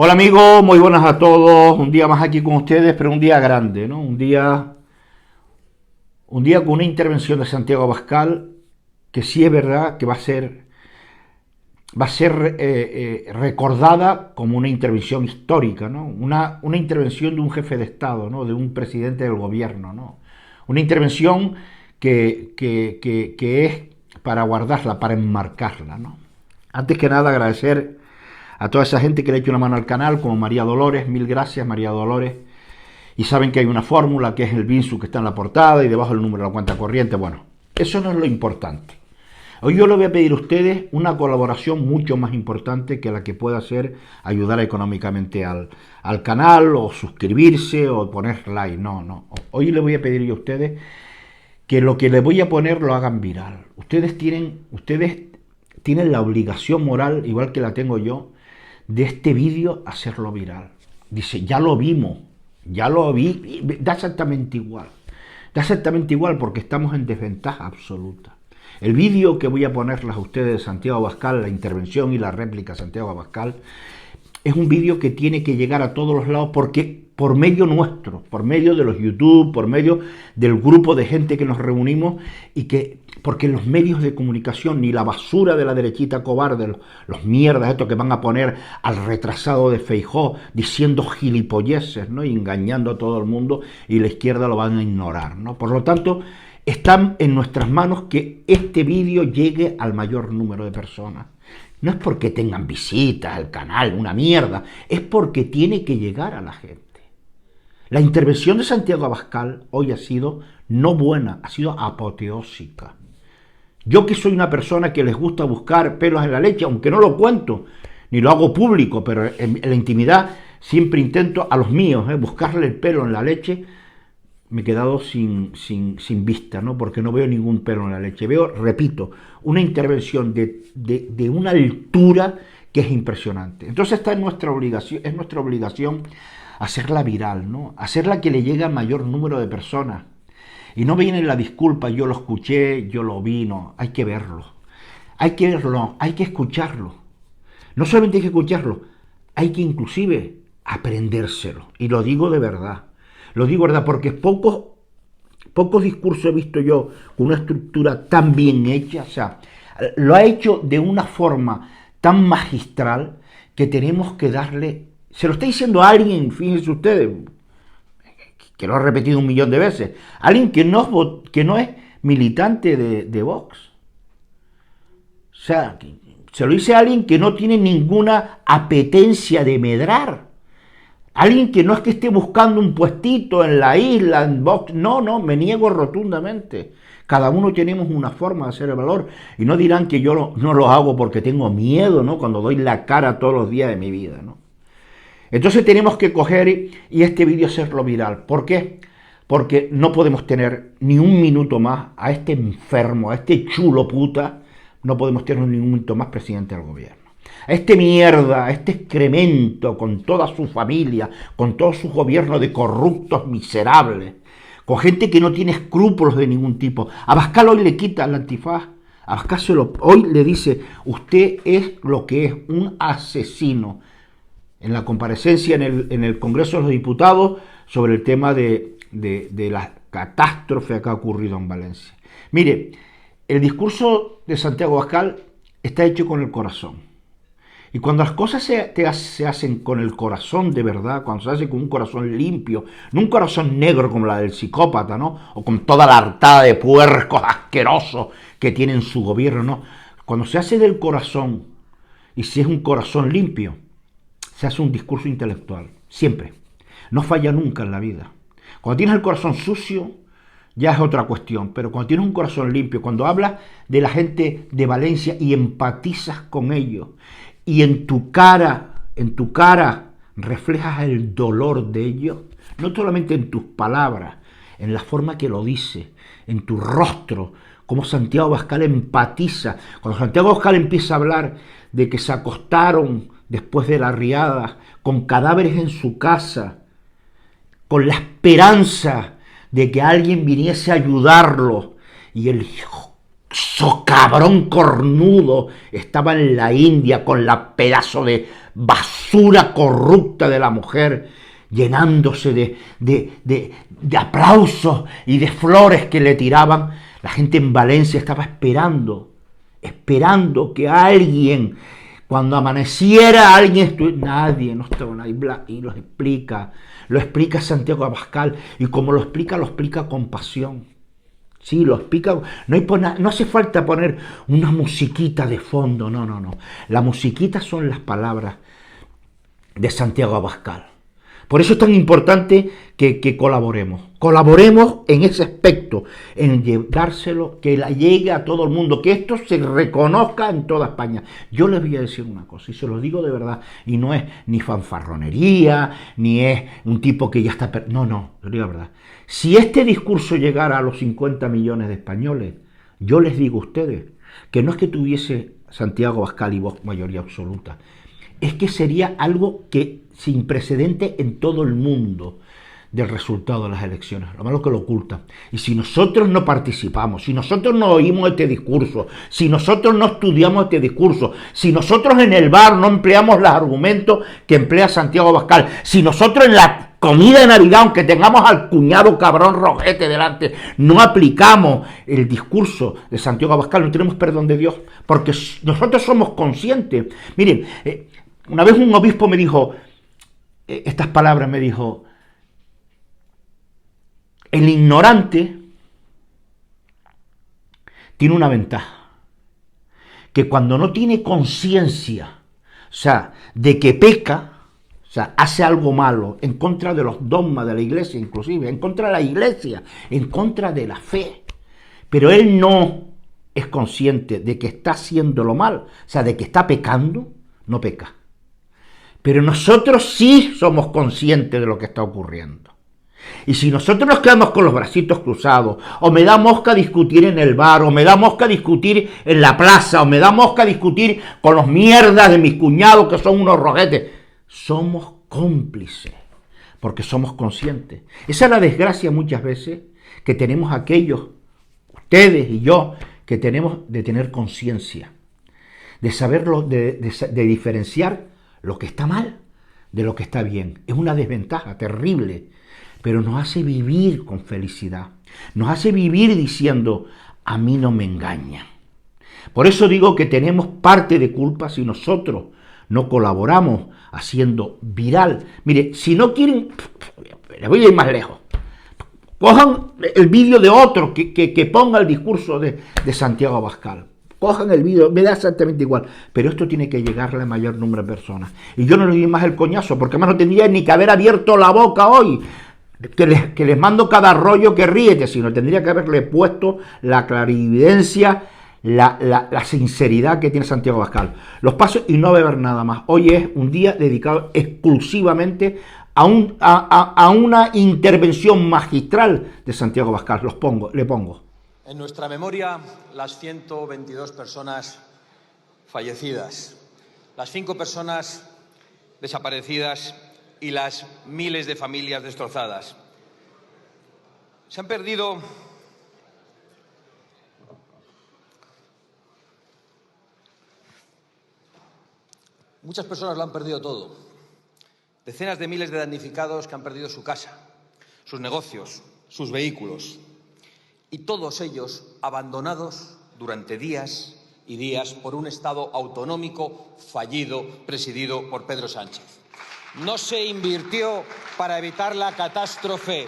Hola amigos, muy buenas a todos. Un día más aquí con ustedes, pero un día grande, ¿no? Un día con una intervención de Santiago Abascal que sí es verdad que va a ser recordada como una intervención histórica, ¿no? Una intervención de un jefe de Estado, ¿no? De un presidente del gobierno, ¿no? Una intervención que es para guardarla, para enmarcarla, ¿no? Antes que nada agradecer a toda esa gente que le ha hecho una mano al canal, como María Dolores, mil gracias María Dolores. Y saben que hay una fórmula que es el BINSU que está en la portada y debajo el número de la cuenta corriente. Bueno, eso no es lo importante. Hoy yo le voy a pedir a ustedes una colaboración mucho más importante que la que pueda ser ayudar económicamente al canal o suscribirse o poner like. No, no. Hoy le voy a pedir yo a ustedes que lo que les voy a poner lo hagan viral. Ustedes tienen la obligación moral, igual que la tengo yo, de este vídeo hacerlo viral. Dice, ya lo vimos, ya lo vi, da exactamente igual. Da exactamente igual porque estamos en desventaja absoluta. El vídeo que voy a ponerles a ustedes de Santiago Abascal, la intervención y la réplica de Santiago Abascal, es un vídeo que tiene que llegar a todos los lados porque por medio nuestro, por medio de los YouTube, por medio del grupo de gente que nos reunimos y que, porque los medios de comunicación ni la basura de la derechita cobarde, los mierdas estos que van a poner al retrasado de Feijóo diciendo gilipolleces, ¿no? Y engañando a todo el mundo y la izquierda lo van a ignorar, ¿no? Por lo tanto, están en nuestras manos que este vídeo llegue al mayor número de personas. No es porque tengan visitas al canal, una mierda, es porque tiene que llegar a la gente. La intervención de Santiago Abascal hoy ha sido no buena, ha sido apoteósica. Yo que soy una persona que les gusta buscar pelos en la leche, aunque no lo cuento, ni lo hago público, pero en la intimidad siempre intento a los míos buscarle el pelo en la leche. Me he quedado sin vista, ¿no? Porque no veo ningún pelo en la leche. Veo, repito, una intervención de una altura que es impresionante. Entonces es nuestra obligación hacerla viral, ¿no? Hacerla que le llegue al mayor número de personas. Y no viene la disculpa, yo lo escuché, yo lo vi, no. Hay que verlo. Hay que verlo, hay que escucharlo. No solamente hay que escucharlo, hay que inclusive aprendérselo. Y lo digo de verdad. Lo digo verdad porque pocos discursos he visto yo con una estructura tan bien hecha, o sea, lo ha hecho de una forma tan magistral que tenemos que darle, se lo está diciendo a alguien, fíjense ustedes, que lo ha repetido 1.000.000 de veces, alguien que no es militante de Vox. O sea, se lo dice a alguien que no tiene ninguna apetencia de medrar. Alguien que no es que esté buscando un puestito en la isla, en Vox, no, me niego rotundamente. Cada uno tenemos una forma de hacer el valor y no dirán que yo no lo hago porque tengo miedo, ¿no? Cuando doy la cara todos los días de mi vida, ¿no? Entonces tenemos que coger y este vídeo hacerlo viral. ¿Por qué? Porque no podemos tener ni un minuto más a este enfermo, a este chulo puta, no podemos tener ni un minuto más presidente del gobierno. A este mierda, a este excremento, con toda su familia, con todo su gobierno de corruptos miserables, con gente que no tiene escrúpulos de ningún tipo. A Abascal hoy le quita el antifaz. A Abascal hoy le dice, usted es lo que es, un asesino. En la comparecencia en el Congreso de los Diputados sobre el tema de la catástrofe que ha ocurrido en Valencia. Mire, el discurso de Santiago Abascal está hecho con el corazón. Y cuando las cosas se hacen con el corazón de verdad, cuando se hace con un corazón limpio, no un corazón negro como la del psicópata, ¿no? O con toda la hartada de puercos asquerosos que tiene en su gobierno, ¿no? Cuando se hace del corazón, y si es un corazón limpio, se hace un discurso intelectual, siempre. No falla nunca en la vida. Cuando tienes el corazón sucio, ya es otra cuestión, pero cuando tienes un corazón limpio, cuando hablas de la gente de Valencia y empatizas con ellos, y en tu cara reflejas el dolor de ellos, no solamente en tus palabras, en la forma que lo dice, en tu rostro, como Santiago Abascal empatiza. Cuando Santiago Abascal empieza a hablar de que se acostaron después de la riada con cadáveres en su casa, con la esperanza de que alguien viniese a ayudarlo, y el hijo socabrón cornudo estaba en la India con la pedazo de basura corrupta de la mujer, llenándose de aplausos y de flores que le tiraban. La gente en Valencia estaba esperando que alguien, cuando amaneciera, nadie, no estaba nadie, y lo explica Santiago Abascal, y como lo explica con pasión. Sí, lo explica, no hace falta poner una musiquita de fondo, no. La musiquita son las palabras de Santiago Abascal. Por eso es tan importante que colaboremos. Colaboremos en ese aspecto, en dárselo, que llegue a todo el mundo, que esto se reconozca en toda España. Yo les voy a decir una cosa, y se lo digo de verdad, y no es ni fanfarronería, ni es un tipo que ya está... No, lo digo de verdad. Si este discurso llegara a los 50 millones de españoles, yo les digo a ustedes que no es que tuviese Santiago Abascal y voz mayoría absoluta, es que sería algo que sin precedente en todo el mundo del resultado de las elecciones. Lo malo que lo ocultan. Y si nosotros no participamos, si nosotros no oímos este discurso, si nosotros no estudiamos este discurso, si nosotros en el bar no empleamos los argumentos que emplea Santiago Abascal, si nosotros en la comida de Navidad, aunque tengamos al cuñado cabrón rojete delante, no aplicamos el discurso de Santiago Abascal, no tenemos perdón de Dios, porque nosotros somos conscientes. Miren, una vez un obispo me dijo estas palabras, me dijo: el ignorante tiene una ventaja, que cuando no tiene conciencia, o sea, de que peca, o sea, hace algo malo en contra de los dogmas de la iglesia, inclusive, en contra de la iglesia, en contra de la fe, pero él no es consciente de que está haciéndolo mal, o sea, de que está pecando, no peca. Pero nosotros sí somos conscientes de lo que está ocurriendo. Y si nosotros nos quedamos con los bracitos cruzados, o me da mosca discutir en el bar, o me da mosca discutir en la plaza, o me da mosca discutir con los mierdas de mis cuñados que son unos roguetes, somos cómplices, porque somos conscientes. Esa es la desgracia muchas veces que tenemos aquellos, ustedes y yo, que tenemos de tener conciencia, de saberlo, de diferenciar lo que está mal de lo que está bien. Es una desventaja terrible, pero nos hace vivir con felicidad. Nos hace vivir diciendo: a mí no me engañan. Por eso digo que tenemos parte de culpa si nosotros no colaboramos haciendo viral. Mire, si no quieren, les voy a ir más lejos. Cojan el vídeo de otro que ponga el discurso de Santiago Abascal. Cojan el vídeo, me da exactamente igual, pero esto tiene que llegarle al mayor número de personas. Y yo no le doy más el coñazo, porque además no tendría ni que haber abierto la boca hoy, que les mando cada rollo que ríete, sino tendría que haberle puesto la clarividencia, la sinceridad que tiene Santiago Abascal. Los pasos y no beber nada más. Hoy es un día dedicado exclusivamente a una intervención magistral de Santiago Abascal. Le pongo. En nuestra memoria, las 122 personas fallecidas, las 5 personas desaparecidas y las miles de familias destrozadas. Se han perdido muchas personas, lo han perdido todo. Decenas de miles de damnificados que han perdido su casa, sus negocios, sus vehículos. Y todos ellos abandonados durante días y días por un Estado autonómico fallido, presidido por Pedro Sánchez. No se invirtió para evitar la catástrofe.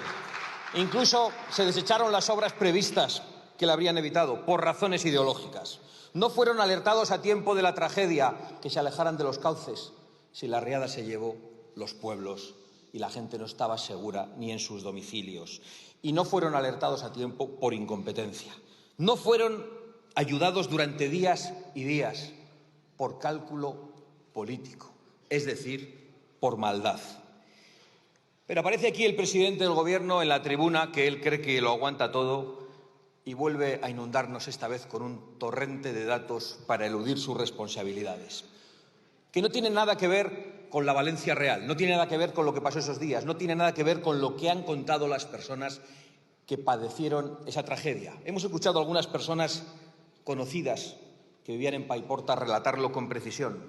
Incluso se desecharon las obras previstas que la habrían evitado por razones ideológicas. No fueron alertados a tiempo de la tragedia, que se alejaran de los cauces. Si la riada se llevó los pueblos y la gente no estaba segura ni en sus domicilios. Y no fueron alertados a tiempo por incompetencia. No fueron ayudados durante días y días por cálculo político, es decir, por maldad. Pero aparece aquí el presidente del Gobierno en la tribuna, que él cree que lo aguanta todo, y vuelve a inundarnos esta vez con un torrente de datos para eludir sus responsabilidades, que no tienen nada que ver con la Valencia real, no tiene nada que ver con lo que pasó esos días, no tiene nada que ver con lo que han contado las personas que padecieron esa tragedia. Hemos escuchado a algunas personas conocidas que vivían en Paiporta relatarlo con precisión.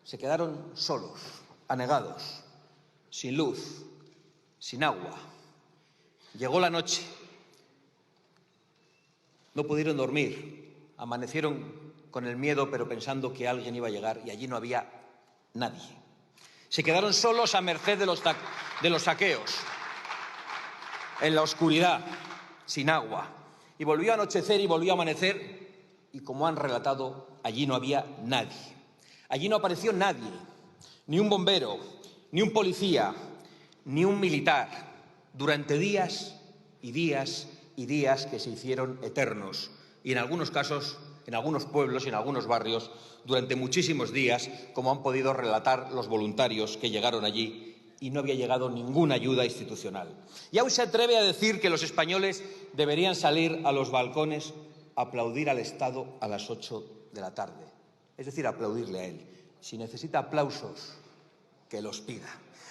Se quedaron solos, anegados, sin luz, sin agua. Llegó la noche. No pudieron dormir. Amanecieron con el miedo, pero pensando que alguien iba a llegar, y allí no había nadie. Se quedaron solos a merced de los saqueos, en la oscuridad, sin agua. Y volvió a anochecer y volvió a amanecer, y como han relatado, allí no había nadie. Allí no apareció nadie, ni un bombero, ni un policía, ni un militar, durante días y días y días que se hicieron eternos. Y en algunos casos, en algunos pueblos y en algunos barrios, durante muchísimos días, como han podido relatar los voluntarios que llegaron allí, y no había llegado ninguna ayuda institucional. Y aún se atreve a decir que los españoles deberían salir a los balcones a aplaudir al Estado a las 8 de la tarde. Es decir, aplaudirle a él. Si necesita aplausos, que los pida.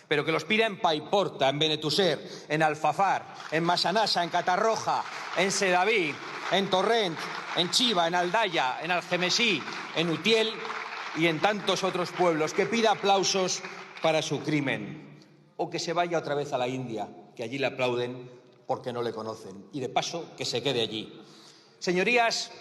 Pero que los pida en Paiporta, en Benetúser, en Alfafar, en Massanassa, en Catarroja, en Sedaví, en Torrent, en Chiva, en Aldaya, en Algemesí, en Utiel y en tantos otros pueblos. Que pida aplausos para su crimen. O que se vaya otra vez a la India, que allí le aplauden porque no le conocen. Y de paso, que se quede allí. Señorías,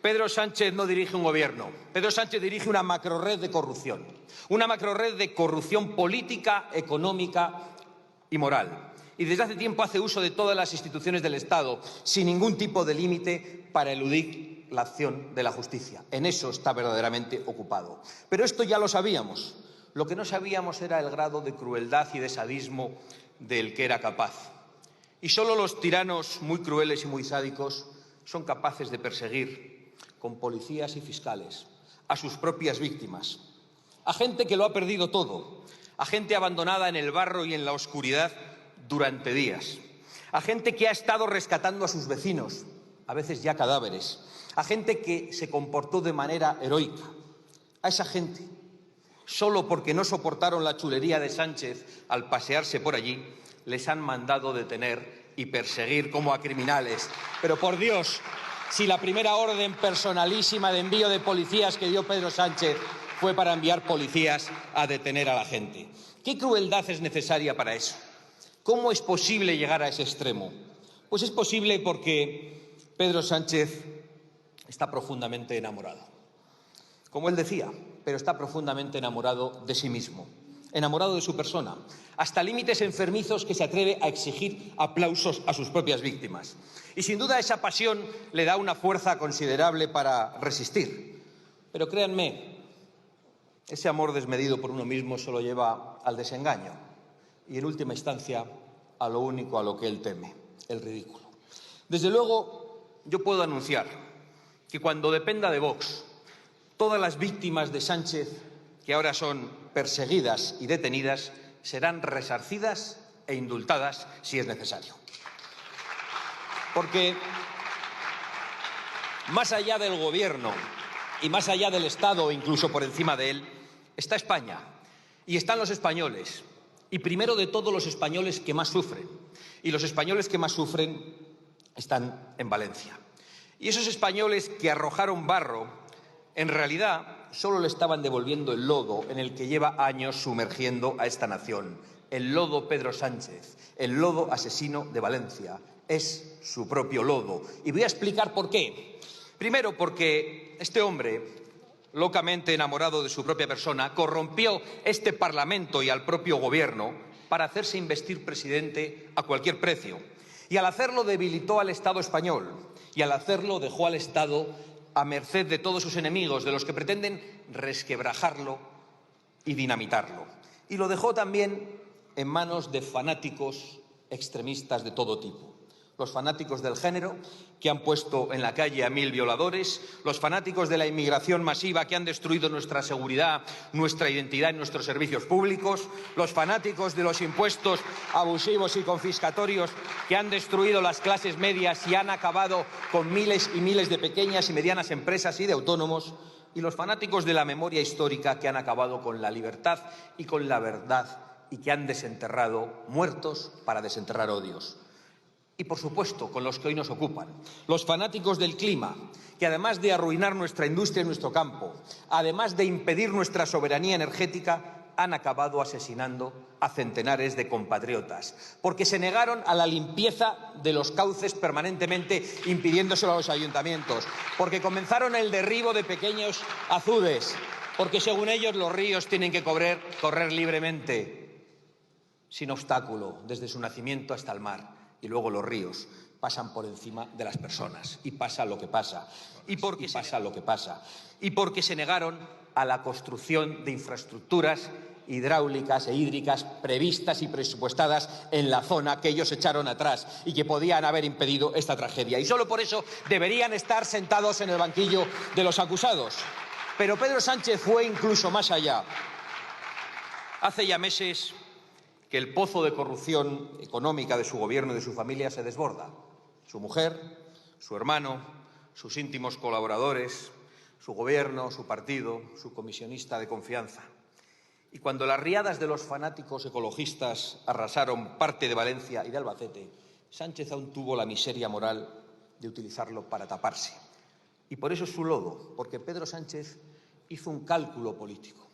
Pedro Sánchez no dirige un gobierno. Pedro Sánchez dirige una macrorred de corrupción. Una macrorred de corrupción política, económica y moral. Y desde hace tiempo hace uso de todas las instituciones del Estado, sin ningún tipo de límite, para eludir la acción de la justicia. En eso está verdaderamente ocupado. Pero esto ya lo sabíamos. Lo que no sabíamos era el grado de crueldad y de sadismo del que era capaz. Y solo los tiranos muy crueles y muy sádicos son capaces de perseguir con policías y fiscales a sus propias víctimas, a gente que lo ha perdido todo, a gente abandonada en el barro y en la oscuridad durante días, a gente que ha estado rescatando a sus vecinos, a veces ya cadáveres, a gente que se comportó de manera heroica. A esa gente, solo porque no soportaron la chulería de Sánchez al pasearse por allí, les han mandado detener y perseguir como a criminales. Pero por Dios, si la primera orden personalísima de envío de policías que dio Pedro Sánchez fue para enviar policías a detener a la gente. ¿Qué crueldad es necesaria para eso? ¿Cómo es posible llegar a ese extremo? Pues es posible porque Pedro Sánchez está profundamente enamorado. Como él decía, pero está profundamente enamorado de sí mismo, enamorado de su persona, hasta límites enfermizos que se atreve a exigir aplausos a sus propias víctimas. Y sin duda esa pasión le da una fuerza considerable para resistir. Pero créanme, ese amor desmedido por uno mismo solo lleva al desengaño y, en última instancia, a lo único a lo que él teme, el ridículo. Desde luego, yo puedo anunciar que cuando dependa de Vox, todas las víctimas de Sánchez, que ahora son perseguidas y detenidas, serán resarcidas e indultadas si es necesario. Porque más allá del Gobierno y más allá del Estado, incluso por encima de él, está España y están los españoles. Y primero de todo los españoles que más sufren. Y los españoles que más sufren están en Valencia. Y esos españoles que arrojaron barro, en realidad solo le estaban devolviendo el lodo en el que lleva años sumergiendo a esta nación. El lodo Pedro Sánchez, el lodo asesino de Valencia. Es su propio lodo. Y voy a explicar por qué. Primero, porque este hombre, locamente enamorado de su propia persona, corrompió este Parlamento y al propio Gobierno para hacerse investir presidente a cualquier precio. Y al hacerlo debilitó al Estado español. Y al hacerlo dejó al Estado a merced de todos sus enemigos, de los que pretenden resquebrajarlo y dinamitarlo. Y lo dejó también en manos de fanáticos extremistas de todo tipo. Los fanáticos del género, que han puesto en la calle a 1000 violadores, los fanáticos de la inmigración masiva, que han destruido nuestra seguridad, nuestra identidad y nuestros servicios públicos, los fanáticos de los impuestos abusivos y confiscatorios, que han destruido las clases medias y han acabado con miles y miles de pequeñas y medianas empresas y de autónomos, y los fanáticos de la memoria histórica, que han acabado con la libertad y con la verdad y que han desenterrado muertos para desenterrar odios. Y, por supuesto, con los que hoy nos ocupan, los fanáticos del clima, que además de arruinar nuestra industria y nuestro campo, además de impedir nuestra soberanía energética, han acabado asesinando a centenares de compatriotas, porque se negaron a la limpieza de los cauces permanentemente impidiéndoselo a los ayuntamientos, porque comenzaron el derribo de pequeños azudes, porque según ellos los ríos tienen que correr libremente, sin obstáculo, desde su nacimiento hasta el mar, y luego los ríos pasan por encima de las personas, y pasa lo que pasa, y porque se negaron a la construcción de infraestructuras hidráulicas e hídricas previstas y presupuestadas en la zona que ellos echaron atrás y que podían haber impedido esta tragedia. Y solo por eso deberían estar sentados en el banquillo de los acusados. Pero Pedro Sánchez fue incluso más allá. Hace ya meses que el pozo de corrupción económica de su gobierno y de su familia se desborda. Su mujer, su hermano, sus íntimos colaboradores, su gobierno, su partido, su comisionista de confianza. Y cuando las riadas de los fanáticos ecologistas arrasaron parte de Valencia y de Albacete, Sánchez aún tuvo la miseria moral de utilizarlo para taparse. Y por eso es su lodo, porque Pedro Sánchez hizo un cálculo político.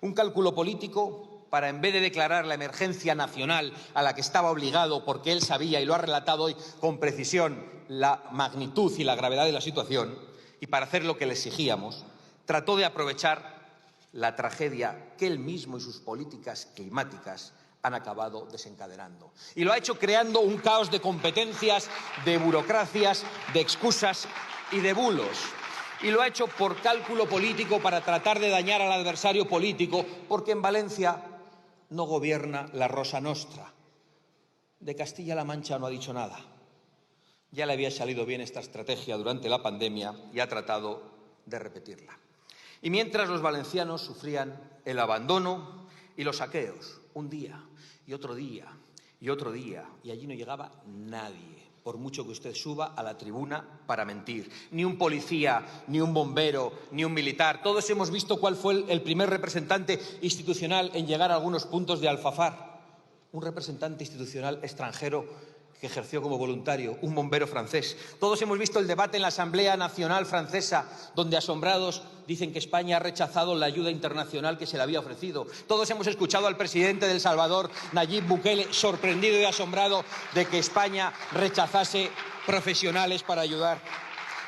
Un cálculo político para, en vez de declarar la emergencia nacional a la que estaba obligado, porque él sabía, y lo ha relatado hoy con precisión, la magnitud y la gravedad de la situación, y para hacer lo que le exigíamos, trató de aprovechar la tragedia que él mismo y sus políticas climáticas han acabado desencadenando. Y lo ha hecho creando un caos de competencias, de burocracias, de excusas y de bulos. Y lo ha hecho por cálculo político para tratar de dañar al adversario político, porque en Valencia no gobierna la Rosa Nostra. De Castilla-La Mancha no ha dicho nada. Ya le había salido bien esta estrategia durante la pandemia y ha tratado de repetirla. Y mientras los valencianos sufrían el abandono y los saqueos, un día y otro día y otro día, y allí no llegaba nadie, por mucho que usted suba a la tribuna para mentir. Ni un policía, ni un bombero, ni un militar. Todos hemos visto cuál fue el primer representante institucional en llegar a algunos puntos de Alfafar. Un representante institucional extranjero que ejerció como voluntario, un bombero francés. Todos hemos visto el debate en la Asamblea Nacional Francesa, donde asombrados dicen que España ha rechazado la ayuda internacional que se le había ofrecido. Todos hemos escuchado al presidente de El Salvador, Nayib Bukele, sorprendido y asombrado de que España rechazase profesionales para ayudar.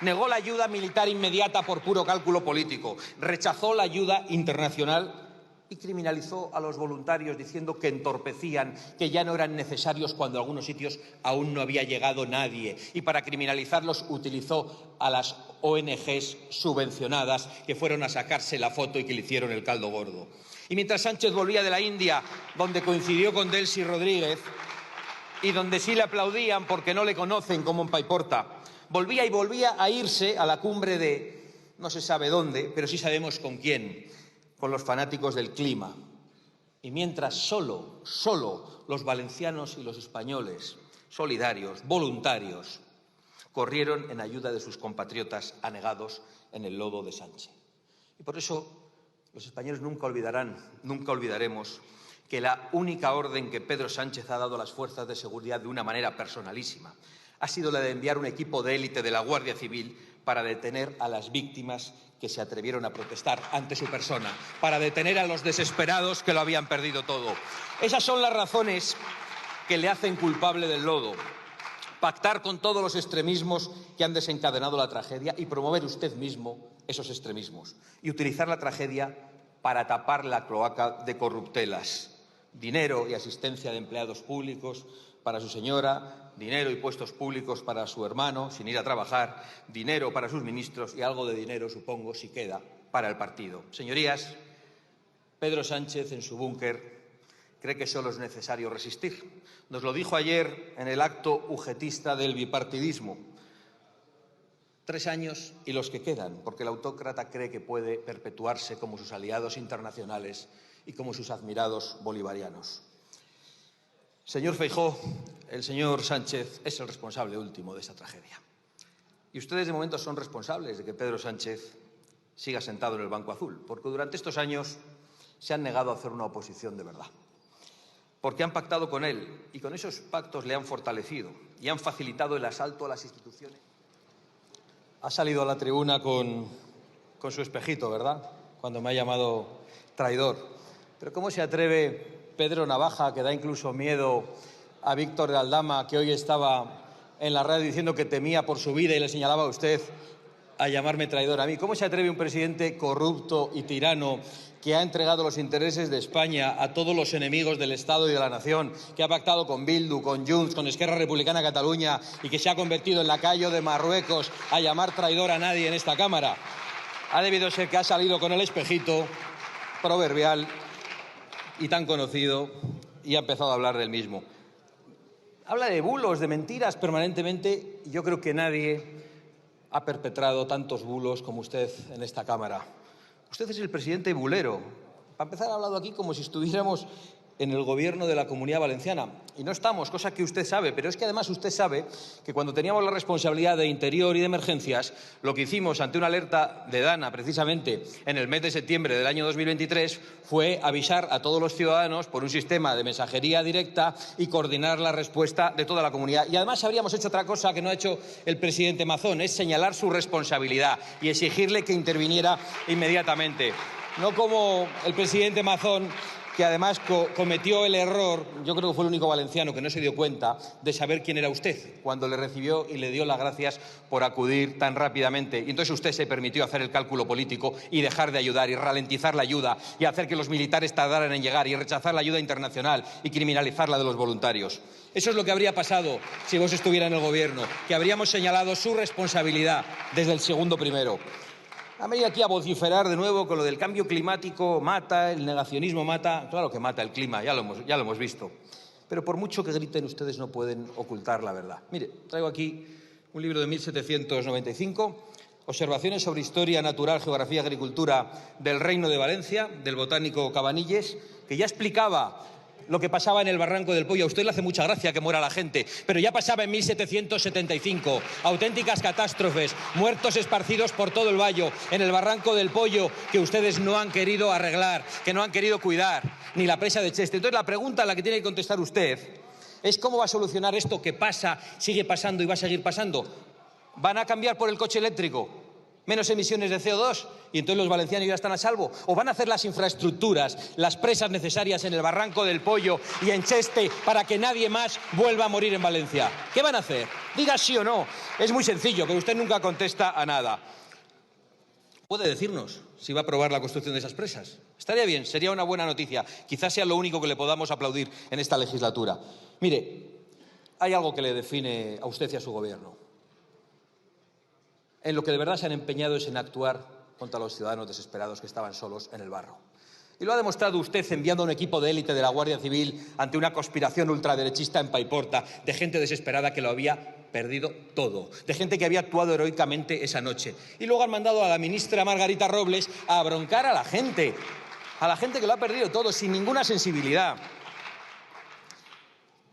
Negó la ayuda militar inmediata por puro cálculo político. Rechazó la ayuda internacional y criminalizó a los voluntarios diciendo que entorpecían, que ya no eran necesarios cuando en algunos sitios aún no había llegado nadie. Y para criminalizarlos utilizó a las ONGs subvencionadas que fueron a sacarse la foto y que le hicieron el caldo gordo. Y mientras Sánchez volvía de la India, donde coincidió con Delcy Rodríguez y donde sí le aplaudían porque no le conocen como en Paiporta, volvía a irse a la cumbre de no se sabe dónde, pero sí sabemos con quién, con los fanáticos del clima. Y mientras solo los valencianos y los españoles, solidarios, voluntarios, corrieron en ayuda de sus compatriotas anegados en el lodo de Sánchez. Y por eso los españoles nunca olvidaremos que la única orden que Pedro Sánchez ha dado a las fuerzas de seguridad de una manera personalísima ha sido la de enviar un equipo de élite de la Guardia Civil para detener a las víctimas que se atrevieron a protestar ante su persona, para detener a los desesperados que lo habían perdido todo. Esas son las razones que le hacen culpable del lodo. Pactar con todos los extremismos que han desencadenado la tragedia y promover usted mismo esos extremismos. Y utilizar la tragedia para tapar la cloaca de corruptelas. Dinero y asistencia de empleados públicos para su señora, dinero y puestos públicos para su hermano, sin ir a trabajar, dinero para sus ministros y algo de dinero, supongo, si queda, para el partido. Señorías, Pedro Sánchez, en su búnker, cree que solo es necesario resistir. Nos lo dijo ayer en el acto ujetista del bipartidismo. 3 años y los que quedan, porque el autócrata cree que puede perpetuarse como sus aliados internacionales y como sus admirados bolivarianos. Señor Feijóo, el señor Sánchez es el responsable último de esta tragedia. Y ustedes de momento son responsables de que Pedro Sánchez siga sentado en el banco azul, porque durante estos años se han negado a hacer una oposición de verdad. porque han pactado con él y con esos pactos le han fortalecido y han facilitado el asalto a las instituciones. Ha salido a la tribuna con su espejito, ¿verdad?, cuando me ha llamado traidor. Pero ¿cómo se atreve Pedro Navaja, que da incluso miedo a Víctor de Aldama, que hoy estaba en la radio diciendo que temía por su vida y le señalaba a usted, a llamarme traidor a mí? ¿Cómo se atreve un presidente corrupto y tirano que ha entregado los intereses de España a todos los enemigos del Estado y de la nación, que ha pactado con Bildu, con Junts, con Esquerra Republicana de Cataluña y que se ha convertido en lacayo de Marruecos, a llamar traidor a nadie en esta Cámara? Ha debido ser que ha salido con el espejito proverbial y tan conocido y ha empezado a hablar del mismo. Habla de bulos, de mentiras permanentemente, y yo creo que nadie ha perpetrado tantos bulos como usted en esta Cámara. Usted es el presidente bulero. Para empezar, ha hablado aquí como si estuviéramos en el gobierno de la Comunidad Valenciana. Y no estamos, cosa que usted sabe, pero es que además usted sabe que cuando teníamos la responsabilidad de Interior y de Emergencias, lo que hicimos ante una alerta de Dana, precisamente en el mes de septiembre del año 2023, fue avisar a todos los ciudadanos por un sistema de mensajería directa y coordinar la respuesta de toda la comunidad. Y además habríamos hecho otra cosa que no ha hecho el presidente Mazón, es señalar su responsabilidad y exigirle que interviniera inmediatamente. No como el presidente Mazón, que además cometió el error, yo creo que fue el único valenciano que no se dio cuenta de saber quién era usted cuando le recibió y le dio las gracias por acudir tan rápidamente. Y entonces usted se permitió hacer el cálculo político y dejar de ayudar y ralentizar la ayuda y hacer que los militares tardaran en llegar y rechazar la ayuda internacional y criminalizar la de los voluntarios. Eso es lo que habría pasado si vos estuviera en el gobierno, que habríamos señalado su responsabilidad desde el segundo primero. Han venido aquí a vociferar de nuevo con lo del cambio climático mata, el negacionismo mata. Claro que mata el clima, ya lo hemos visto. Pero por mucho que griten, ustedes no pueden ocultar la verdad. Mire, traigo aquí un libro de 1795, Observaciones sobre Historia Natural, Geografía y Agricultura del Reino de Valencia, del botánico Cabanilles, que ya explicaba lo que pasaba en el Barranco del Pollo. A usted le hace mucha gracia que muera la gente, pero ya pasaba en 1775. Auténticas catástrofes, muertos esparcidos por todo el valle, en el Barranco del Pollo, que ustedes no han querido arreglar, que no han querido cuidar, ni la presa de Cheste. Entonces la pregunta a la que tiene que contestar usted es cómo va a solucionar esto que pasa, sigue pasando y va a seguir pasando. ¿Van a cambiar por el coche eléctrico? Menos emisiones de CO2 y entonces los valencianos ya están a salvo. ¿O van a hacer las infraestructuras, las presas necesarias en el Barranco del Pollo y en Cheste para que nadie más vuelva a morir en Valencia? ¿Qué van a hacer? Diga sí o no. Es muy sencillo, pero usted nunca contesta a nada. ¿Puede decirnos si va a aprobar la construcción de esas presas? Estaría bien, sería una buena noticia. Quizás sea lo único que le podamos aplaudir en esta legislatura. Mire, hay algo que le define a usted y a su gobierno. En lo que de verdad se han empeñado es en actuar contra los ciudadanos desesperados que estaban solos en el barro. Y lo ha demostrado usted enviando un equipo de élite de la Guardia Civil ante una conspiración ultraderechista en Paiporta, de gente desesperada que lo había perdido todo, de gente que había actuado heroicamente esa noche. Y luego han mandado a la ministra Margarita Robles a broncar a la gente que lo ha perdido todo, sin ninguna sensibilidad.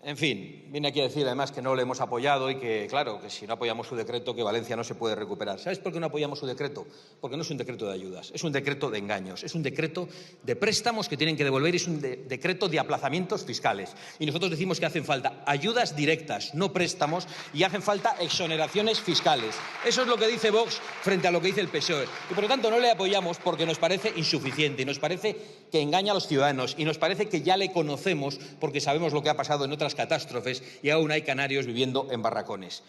En fin, viene aquí a decir además que no le hemos apoyado y que, claro, que si no apoyamos su decreto, que Valencia no se puede recuperar. ¿Sabes por qué no apoyamos su decreto? Porque no es un decreto de ayudas, es un decreto de engaños, es un decreto de préstamos que tienen que devolver y es un decreto de aplazamientos fiscales. Y nosotros decimos que hacen falta ayudas directas, no préstamos, y hacen falta exoneraciones fiscales. Eso es lo que dice Vox frente a lo que dice el PSOE. Y por lo tanto no le apoyamos porque nos parece insuficiente, y nos parece que engaña a los ciudadanos y nos parece que ya le conocemos porque sabemos lo que ha pasado en otras catástrofes y aún hay canarios viviendo en barracones.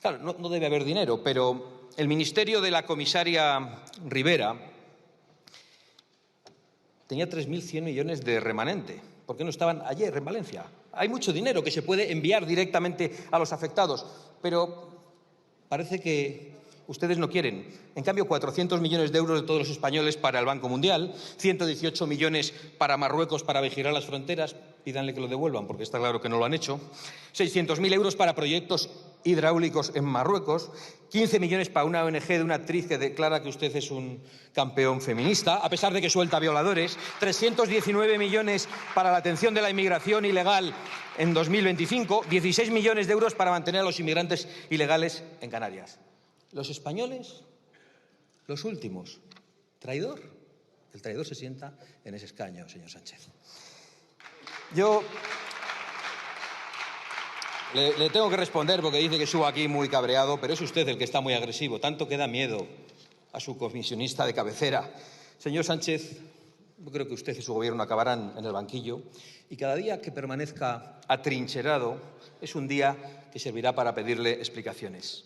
Claro, no debe haber dinero, pero el ministerio de la comisaria Rivera tenía 3.100 millones de remanente. ¿Por qué no estaban ayer en Valencia? Hay mucho dinero que se puede enviar directamente a los afectados, pero parece que ustedes no quieren. En cambio, 400 millones de euros de todos los españoles para el Banco Mundial, 118 millones para Marruecos para vigilar las fronteras, pídanle que lo devuelvan porque está claro que no lo han hecho, 600.000 euros para proyectos hidráulicos en Marruecos, 15 millones para una ONG de una actriz que declara que usted es un campeón feminista, a pesar de que suelta violadores, 319 millones para la atención de la inmigración ilegal en 2025, 16 millones de euros para mantener a los inmigrantes ilegales en Canarias. Los españoles, los últimos. ¿Traidor? El traidor se sienta en ese escaño, señor Sánchez. Yo le tengo que responder porque dice que subo aquí muy cabreado, pero es usted el que está muy agresivo, tanto que da miedo a su comisionista de cabecera. Señor Sánchez, yo creo que usted y su gobierno acabarán en el banquillo y cada día que permanezca atrincherado es un día que servirá para pedirle explicaciones.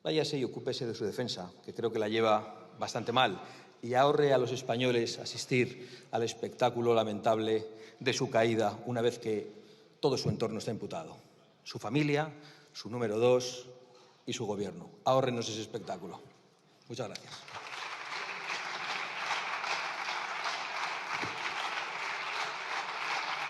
Váyase y ocúpese de su defensa, que creo que la lleva bastante mal, y ahorre a los españoles asistir al espectáculo lamentable de su caída una vez que todo su entorno está imputado. Su familia, su número 2 y su gobierno. Ahórrenos ese espectáculo. Muchas gracias.